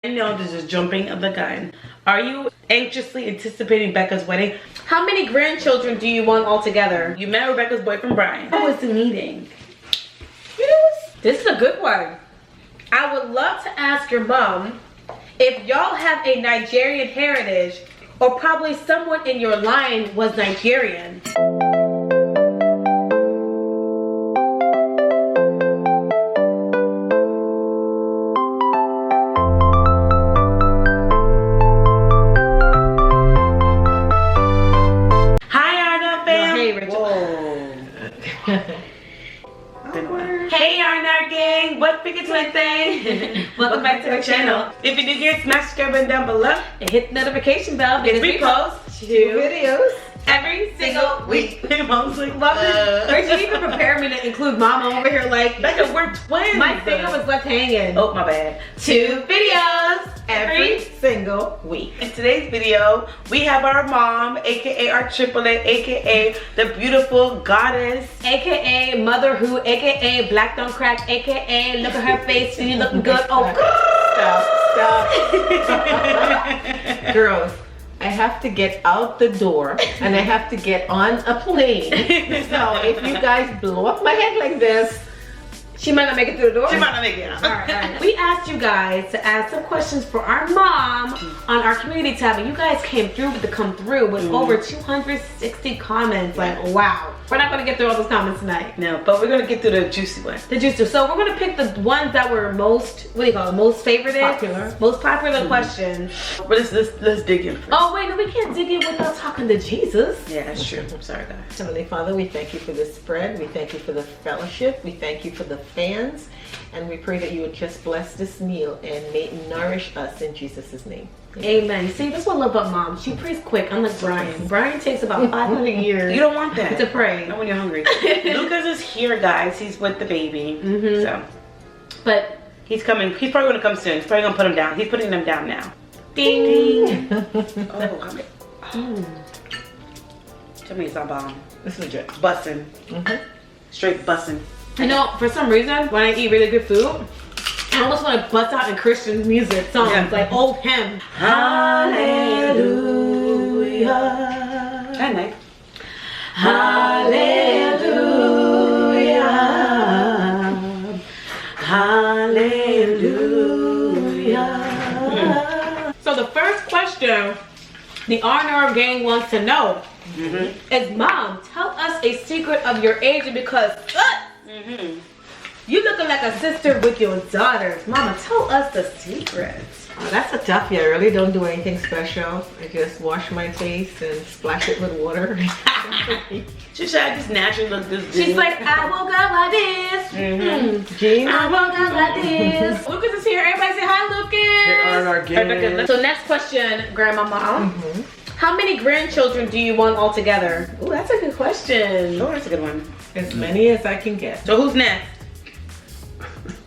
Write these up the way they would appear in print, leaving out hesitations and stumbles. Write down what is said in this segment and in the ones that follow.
I know this is jumping of the gun. Are you anxiously anticipating Becca's wedding? How many grandchildren do you want altogether? You met Rebecca's boyfriend Brian. How was the meeting? This is a good one. I would love to ask your mom if y'all have a Nigerian heritage, or probably someone in your line was Nigerian. Hey RandRtwins gang, what figure twin thing? Welcome back to the channel. If you're new here, smash subscribe button down below and hit the notification bell because we post 2 videos every single week. Mom's like, Where she even prepare me to include mama over here like, Becca, we're twins. My finger was left hanging. Oh, my bad. 2 videos every single week. In today's video, we have our mom, aka our triplet, aka the beautiful goddess, aka motherhood, aka black don't crack, aka look at her face, she looking good. Oh, stop. Girls, I have to get out the door and I have to get on a plane. So if you guys blow up my head like this, she might not make it through the door. She might not make it out. All right. We asked you guys to ask some questions for our mom on our community tab, and you guys came through with over 260 comments. Like, wow. We're not gonna get through all those comments tonight. No, but we're gonna get through the juicy ones. The juicy. So we're gonna pick the ones that were most, what do you call it? Most favorited? Most popular questions. But let's dig in first. Oh wait, no, we can't dig in without talking to Jesus. Yeah, that's true. I'm sorry, guys. Heavenly Father, we thank you for this spread. We thank you for the fellowship. We thank you for the fans. And we pray that you would just bless this meal and may it nourish us in Jesus' name. Amen. See, this is what I love about mom. She prays quick, unlike Brian. Brian takes about 500 years. You don't want that to pray. Not when you're hungry. Lucas is here, guys. He's with the baby. So, but he's coming. He's probably gonna come soon. He's probably gonna put him down. He's putting them down now. Ding. Tell me it's not bomb. It's legit. Bussin'. Straight bussin'. You know, for some reason, when I eat really good food, I almost want to bust out in Christian music songs, like old hymn. Hallelujah. That night. Hallelujah. Hallelujah. So the first question the RandRtwins gang wants to know is, Mom, tell us a secret of your age, because you looking like a sister with your daughters. Mama, tell us the secrets. Oh, that's a toughie. I really don't do anything special. I just wash my face and splash it with water. Just naturally look this good. She's like, I woke up like this. Jean, I woke up like this. Lucas is here. Everybody say hi, Lucas. So next question, Grandma Mom. How many grandchildren do you want altogether? Oh, that's a good question. Oh, that's a good one. As many as I can get. So who's next?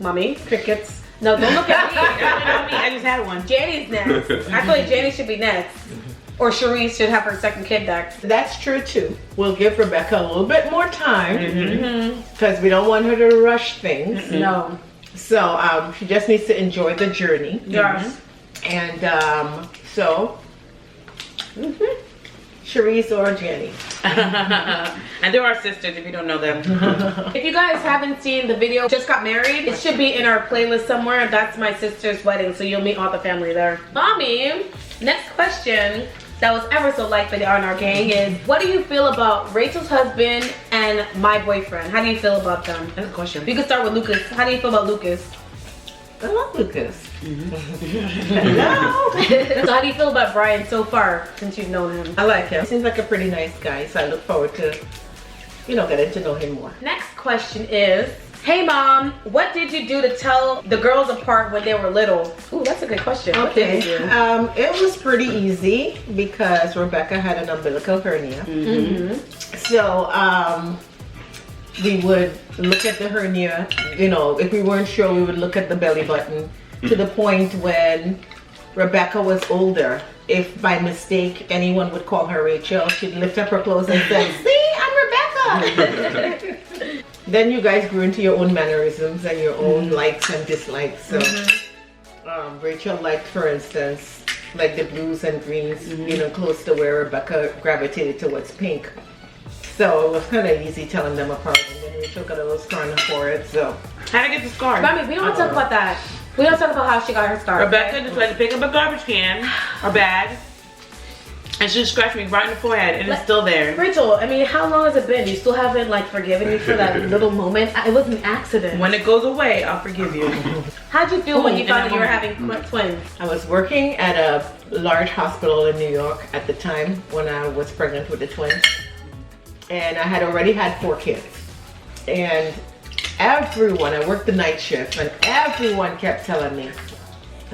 Mommy, crickets. No, don't look at me. Don't look at me. I just had one. Jani's next. I feel like Jani should be next. Or Cherise should have her second kid next. That's true too. We'll give Rebecca a little bit more time because we don't want her to rush things. No. So she just needs to enjoy the journey. Yes. And so Cherise or Jenny. And they're our sisters if you don't know them. If you guys haven't seen the video, Just Got Married, it should be in our playlist somewhere. That's my sister's wedding, so you'll meet all the family there. Mommy, next question that was ever so liked by the RandRtwins gang is, what do you feel about Rachel's husband and my boyfriend? How do you feel about them? That's a question. We can start with Lucas. How do you feel about Lucas? I love Lucas. Hello. So how do you feel about Brian so far since you've known him? I like him. Seems like a pretty nice guy, so I look forward to, getting to know him more. Next question is, hey Mom, what did you do to tell the girls apart when they were little? Ooh, that's a good question. Okay, it was pretty easy because Rebecca had an umbilical hernia. So we would look at the hernia, if we weren't sure, we would look at the belly button, to the point when Rebecca was older. If by mistake anyone would call her Rachel, she'd lift up her clothes and say, see, I'm Rebecca. Then you guys grew into your own mannerisms and your own likes and dislikes. So Rachel liked, for instance, like the blues and greens, you know, close to where Rebecca gravitated towards pink. So it was kind of easy telling them apart. And then Rachel got a little scar on her forehead, so. How'd I get the scar? Mommy, we don't talk about that. We don't talk about how she got her scar. Rebecca just went to pick up a garbage can, or bag, and she scratched me right in the forehead, and it's still there. Rachel, I mean, how long has it been? You still haven't like forgiven me for that little moment? It was an accident. When it goes away, I'll forgive you. How'd you feel when you found that you were having twins? I was working at a large hospital in New York at the time when I was pregnant with the twins. And I had already had 4 kids. And everyone, I worked the night shift, and everyone kept telling me,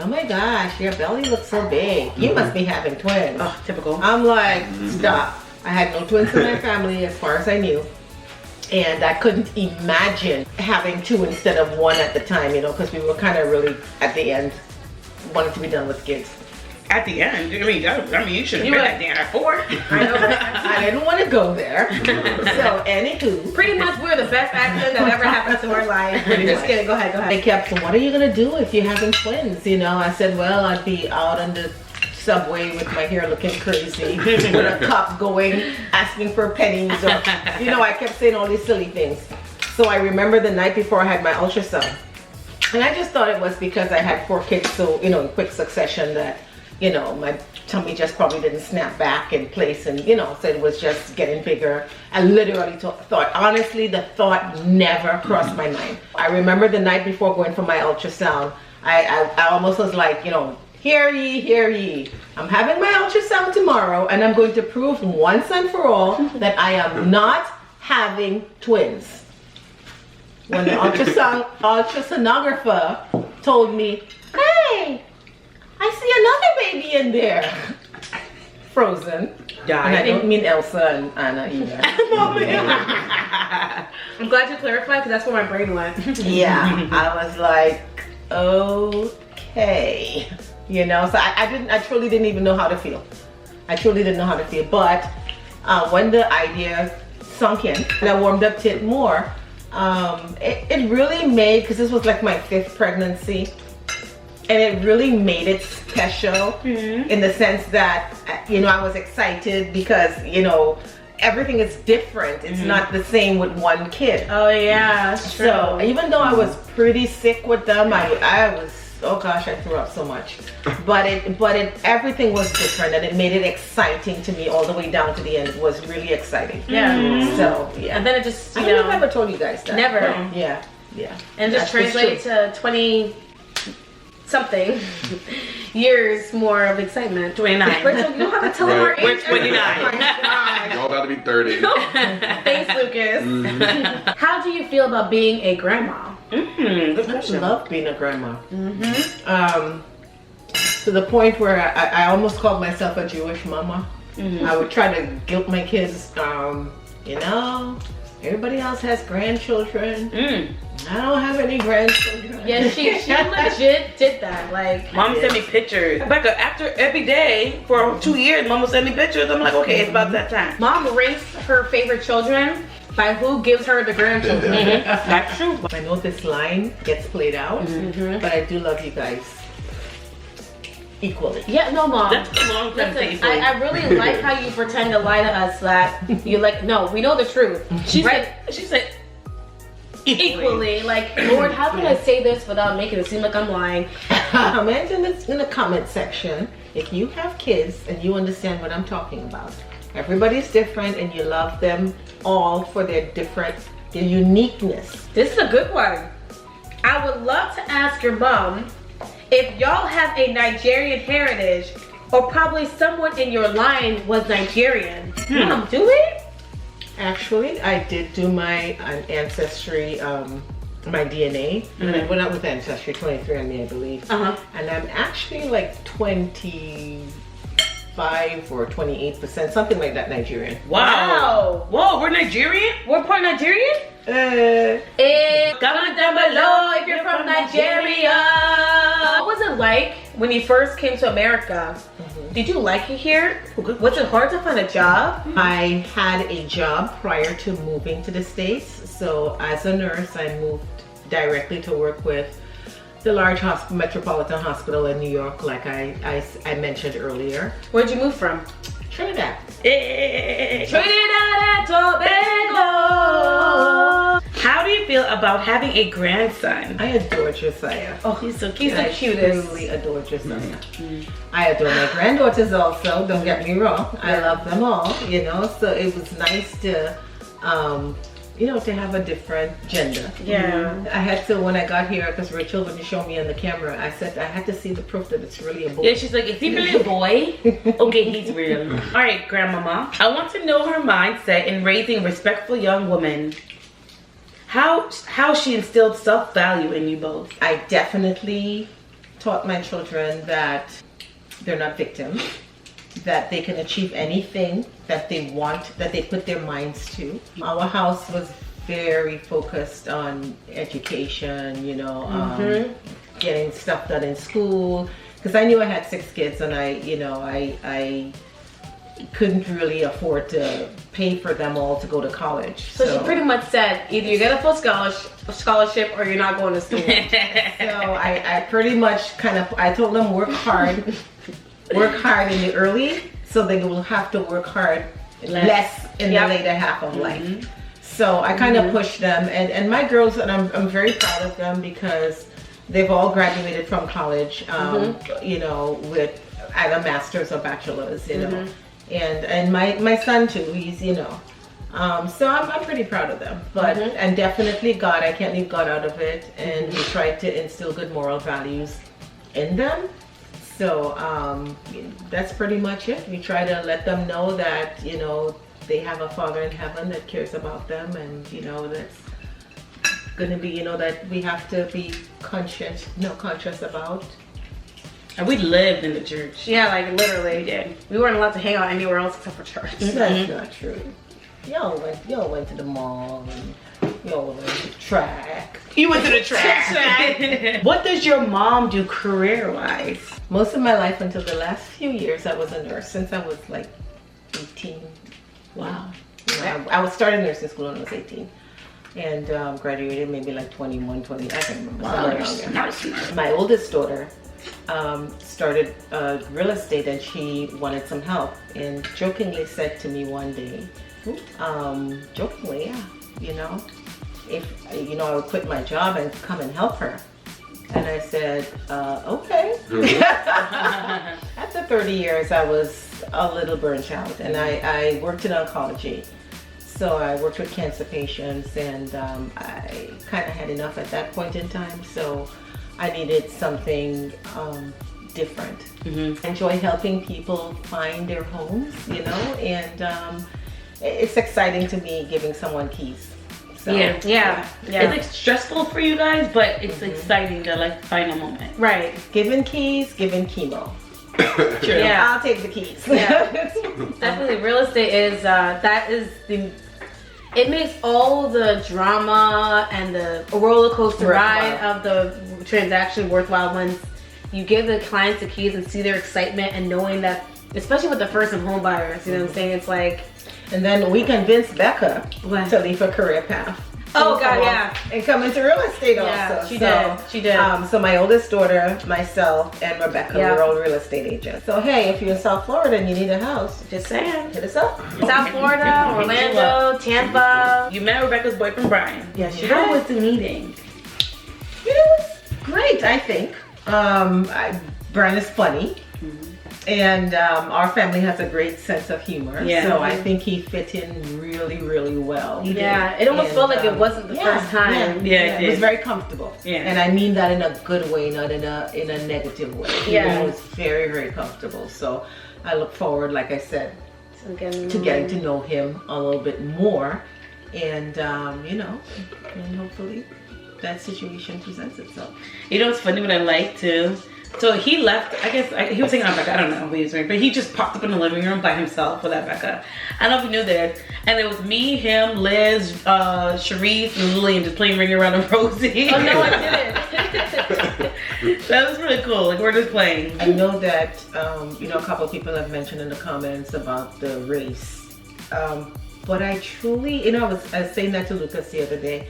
oh my gosh, your belly looks so big. You must be having twins. Oh, typical. I'm like, stop. I had no twins in my family as far as I knew. And I couldn't imagine having 2 instead of 1 at the time, you know, because we were kind of really, at the end, wanted to be done with kids. At the end, I mean, you should have been at the end at 4. I know, I didn't want to go there. So, anywho. Pretty much we're the best accident that ever happened to our life. Just kidding, go ahead, go ahead. They kept, what are you going to do if you're having twins? You know, I said, well, I'd be out on the subway with my hair looking crazy, with a cop going, asking for pennies, or, you know, I kept saying all these silly things. So I remember the night before I had my ultrasound. And I just thought it was because I had 4 kids, so, you know, in quick succession that, you know, my tummy just probably didn't snap back in place, and, you know, so it was just getting bigger. I literally thought, honestly, the thought never crossed my mind. I remember the night before going for my ultrasound, I almost was like, you know, hear ye, hear ye. I'm having my ultrasound tomorrow, and I'm going to prove once and for all that I am not having twins. When the ultrasonographer told me, hey, I see another baby in there. Frozen. Yeah, and I didn't mean Elsa and Anna either. I'm glad you clarified because that's where my brain went. Yeah, I was like, okay. You know, so I truly didn't even know how to feel. I truly didn't know how to feel. But when the idea sunk in and I warmed up to it more, it really made, because this was like my 5th pregnancy, and it really made it special in the sense that, you know, I was excited because, you know, everything is different. It's not the same with 1 kid. Oh yeah, that's true. So even though I was pretty sick with them, I was, oh gosh, I threw up so much. But everything was different, and it made it exciting to me all the way down to the end. It was really exciting. Yeah. So yeah. And then it just, you I know, don't know if I ever told you guys that. never. Yeah. Yeah. And just translate to 20-something years more of excitement. 29. Rachel, you don't have to tell them our age. We're 29. Y'all about to be 30. Thanks, Lucas. How do you feel about being a grandma? Good I question. love being a grandma. To the point where I almost called myself a Jewish mama. I would try to guilt my kids. You know, everybody else has grandchildren. I don't have any grandchildren. Yeah, she legit did that. Like, Mom sent me pictures. Rebecca, after every day for 2 years, Mom would send me pictures. I'm like, okay, it's about that time. Mom ranks her favorite children by who gives her the grandchildren. That's true. I know this line gets played out, but I do love you guys equally. Yeah, no, Mom. That's a long time to Listen, I really like how you pretend to lie to us that you like. No, we know the truth. She said equally. Like, Lord, how can I say this without making it seem like I'm lying? Comment in the comment section if you have kids and you understand what I'm talking about. Everybody's different, and you love them all for their uniqueness. This is a good one. I would love to ask your mom if y'all have a Nigerian heritage, or probably someone in your line was Nigerian. Mom, do we? Actually, I did do my ancestry, my DNA. And I went out with Ancestry, 23andMe, I believe. And I'm actually like 25 or 28%, something like that, Nigerian. Wow. Whoa, we're Nigerian? We're part Nigerian? Comment down below if you're from Nigeria. What was it like when you first came to America? Did you like it here? Was it hard to find a job? I had a job prior to moving to the States. So as a nurse, I moved directly to work with the large metropolitan hospital in New York, like I mentioned earlier. Where'd you move from? Trinidad. Trinidad and Tobago. How do you feel about having a grandson? I adore Josiah. Oh, he's so cute. I truly adore Josiah. I adore my granddaughters also, don't get me wrong. I love them all, you know, so it was nice to, you know, to have a different gender. Yeah. I had to, when I got here, because Rachel, when you showed me on the camera, I said I had to see the proof that it's really a boy. Yeah, she's like, is he really a boy? Okay, he's real. All right, grandmama. I want to know her mindset in raising respectful young women. How she instilled self-value in you both. I definitely taught my children that they're not victims, that they can achieve anything that they want, that they put their minds to. Our house was very focused on education, you know, getting stuff done in school, because I knew I had 6 kids and I couldn't really afford to pay for them all to go to college. So she pretty much said, either you get a full scholarship or you're not going to school. So I pretty much I told them work hard in the early, so they will have to work hard less in the later half of life. So I kind of pushed them, and my girls, and I'm very proud of them because they've all graduated from college, you know, with either masters or bachelors, you know. And my son too, he's, you know, so I'm pretty proud of them, but and definitely God, I can't leave God out of it, and we tried to instill good moral values in them. So that's pretty much it. We try to let them know that, you know, they have a Father in heaven that cares about them, and, you know, that's gonna be, you know, that we have to be conscious about. And we lived in the church. Yeah, like literally. Yeah. We weren't allowed to hang out anywhere else except for church. That's not true. Y'all went to the mall, and y'all went to track. You went to the track. What does your mom do career-wise? Most of my life until the last few years, I was a nurse since I was like 18. Wow. You know, I started nursing school when I was 18. And graduated maybe like 21, 20, I can't remember. Wow. My oldest daughter started real estate, and she wanted some help, and jokingly said to me one day, jokingly, yeah, you know, if, you know, I would quit my job and come and help her. And I said, okay. After 30 years, I was a little burnt out, and I worked in oncology. So I worked with cancer patients, and I kind of had enough at that point in time. So I needed something different. I enjoy helping people find their homes, you know, and it's exciting to me giving someone keys. So, yeah. It's like stressful for you guys, but it's exciting to like find a moment. Right. Giving keys, giving chemo. True. Yeah. I'll take the keys. Yeah. Definitely, real estate is it makes all the drama and the roller coaster ride of the transaction worthwhile once you give the clients the keys and see their excitement and knowing that, especially with the first and home buyers, you know what I'm saying? It's like, and then we convinced Becca to leave her career path. Oh God, yeah. And come into real estate also. She did. She did. So my oldest daughter, myself, and Rebecca were all real estate agents. So hey, if you're in South Florida and you need a house, Just saying. hit us up. South Florida, Orlando, Tampa. You met Rebecca's boyfriend Brian. Yes, she How did. was the meeting? It was great, I think. Brian is funny. And our family has a great sense of humor. Yeah. So I think he fit in really, really well. Yeah, it almost felt like it wasn't the first time. Yeah, it was very comfortable. Yeah. And I mean that in a good way, not in a negative way. Yeah. It was very, very comfortable. So I look forward, like I said, So again, to getting to know him a little bit more. And, you know, and hopefully that situation presents itself. You know what's funny, what I like too? So he left, I guess, he was hanging out with Becca, I don't know who he was with, but he just popped up in the living room by himself without Becca. I don't know if you knew that. And it was me, him, Liz, Sharice, and Lillian just playing Ring Around the Rosie. Oh no, I didn't. That was really cool, like we're just playing. I know that, you know, a couple of people have mentioned in the comments about the race. But I truly, you know, I was saying that to Lucas the other day.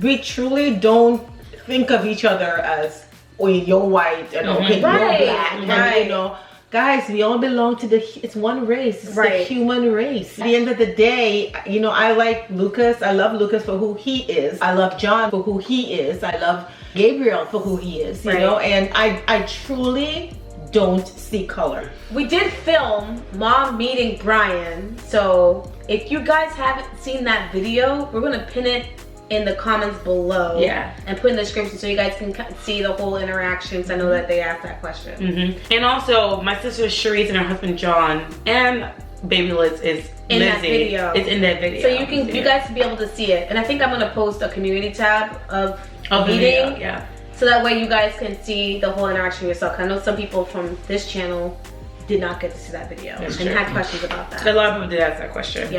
We truly don't think of each other as, oh, you're white and okay, you're black, and you know. Guys, we all belong to it's one race. It's the human race. At the end of the day, you know, I like Lucas. I love Lucas for who he is. I love John for who he is. I love Gabriel for who he is, you know, and I truly don't see color. We did film Mom meeting Brian, so if you guys haven't seen that video, we're gonna pin it in the comments below, and put in the description so you guys can see the whole interactions. I know that they asked that question. And also, my sister Sharice and her husband John and baby Liz is in Lizzie. that video. It's in that video, so you can, you guys can be able to see it. And I think I'm gonna post a community tab of meeting, so that way you guys can see the whole interaction yourself. I know some people from this channel did not get to see that video and had questions about that. A lot of people did ask that question.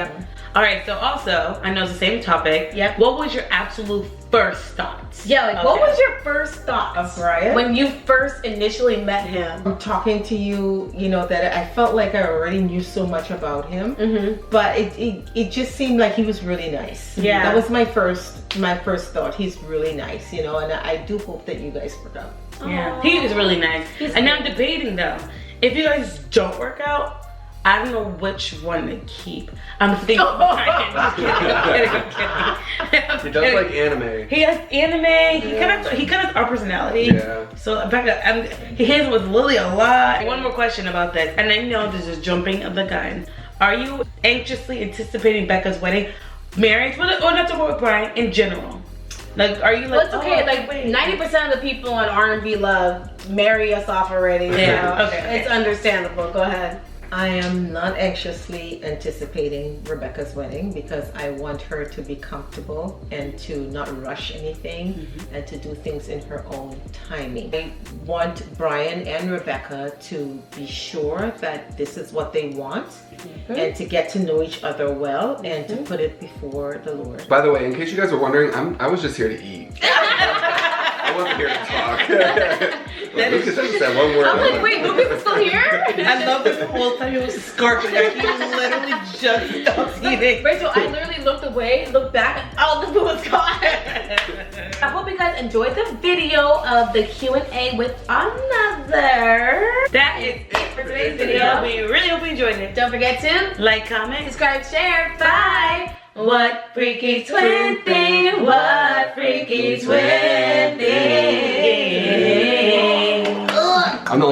All right, so also, I know it's the same topic. What was your absolute first thoughts? Like what was your first thoughts of Brian when you first initially met him? I'm talking to you, you know, that I felt like I already knew so much about him, but it just seemed like he was really nice. That was my first thought. He's really nice, you know, and I do hope that you guys work out. He was really nice. And now I'm debating though. If you guys don't work out, I don't know which one to keep. I'm thinking. I'm kidding. He does like anime. He has anime. He kind of has our personality. So Becca, he hangs with Lily a lot. One more question about this, and I know this is jumping of the gun. Are you anxiously anticipating Becca's wedding, marriage, or not to work with Brian in general? Like, are you like? Well, it's okay. Like 90% of the people on R&B Love marry us off already. It's understandable. Go ahead. I am not anxiously anticipating Rebecca's wedding because I want her to be comfortable and to not rush anything and to do things in her own timing. I want Brian and Rebecca to be sure that this is what they want and to get to know each other well and to put it before the Lord. By the way, in case you guys were wondering, I was just here to eat. I wasn't here to talk. Lucas just said one word. I'm like, wait, Lucas is still here? I love this whole time he was scarfing. Like, he literally just stopped eating. Rachel, I literally looked away, looked back, and all the food was gone. I hope you guys enjoyed the video of the Q&A with our mother. That is it for today's video. We really hope you enjoyed it. Don't forget to like, comment, subscribe, share. Bye. What freaky twin thing? What freaky twin thing? I'm the